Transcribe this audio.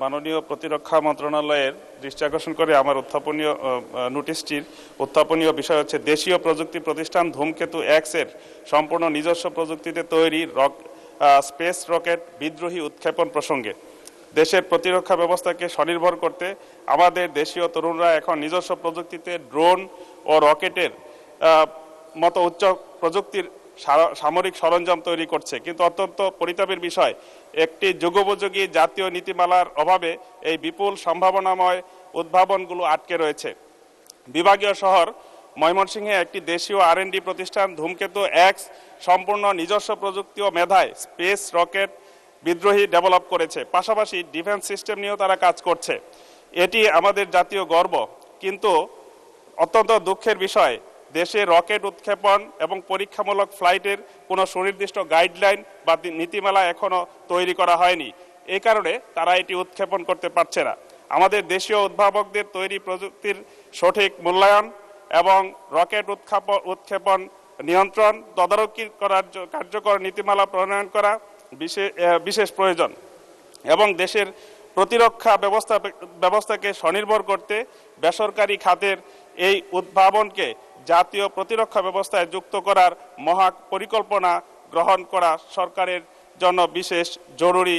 মাননীয় প্রতিরক্ষা মন্ত্রণালয়ের দৃষ্টি আকর্ষণ করে আমার নোটিশটির উত্থাপনীয় বিষয় হচ্ছে দেশীয় প্রযুক্তি প্রতিষ্ঠান ধূমকেতু এক্স এর সম্পূর্ণ নিজস্ব প্রযুক্তিতে তৈরি স্পেস রকেট বিদ্রোহী উৎক্ষেপণ প্রসঙ্গে। দেশের প্রতিরক্ষা ব্যবস্থাকে স্বনির্ভর করতে আমাদের দেশীয় তরুণরা এখন নিজস্ব প্রযুক্তিতে ড্রোন ও রকেটের মতো উচ্চ প্রযুক্তির সামরিক সরঞ্জাম তৈরি করছে, কিন্তু অত্যন্ত পরিতাপের বিষয় একটি যুগোপযোগী জাতীয় নীতিমালার অভাবে এই বিপুল সম্ভাবনাময় উদ্ভাবনগুলো আটকে রয়েছে। বিভাগীয় শহর ময়মনসিংহে একটি দেশীয় R&D প্রতিষ্ঠান ধূমকেতু এক্স সম্পূর্ণ নিজস্ব প্রযুক্তি ও মেধায় স্পেস রকেট বিদ্রোহী ডেভেলপ করেছে, পাশাপাশি ডিফেন্স সিস্টেম নিয়েও তারা কাজ করছে। এটি আমাদের জাতীয় গর্ব, কিন্তু অত্যন্ত দুঃখের বিষয় দেশে রকেট উৎক্ষেপণ এবং পরীক্ষামূলক ফ্লাইটের কোনো সুনির্দিষ্ট গাইডলাইন বা নীতিমালা এখনো তৈরি করা হয়নি। এই কারণে তারা এটি উৎক্ষেপণ করতে পারছে না। আমাদের দেশীয় উদ্ভাবকদের তৈরি প্রযুক্তির সঠিক মূল্যায়ন এবং রকেট উৎক্ষেপণ নিয়ন্ত্রণ তদারকি করার কার্যকর নীতিমালা প্রণয়ন করা বিশেষ প্রয়োজন এবং দেশের প্রতিরক্ষা ব্যবস্থাকে স্বনির্ভর করতে বেসরকারি খাতের এই উদ্ভাবনকে জাতীয় প্রতিরক্ষা ব্যবস্থায় যুক্ত করার মহা পরিকল্পনা গ্রহণ করা সরকারের জন্য বিশেষ জরুরি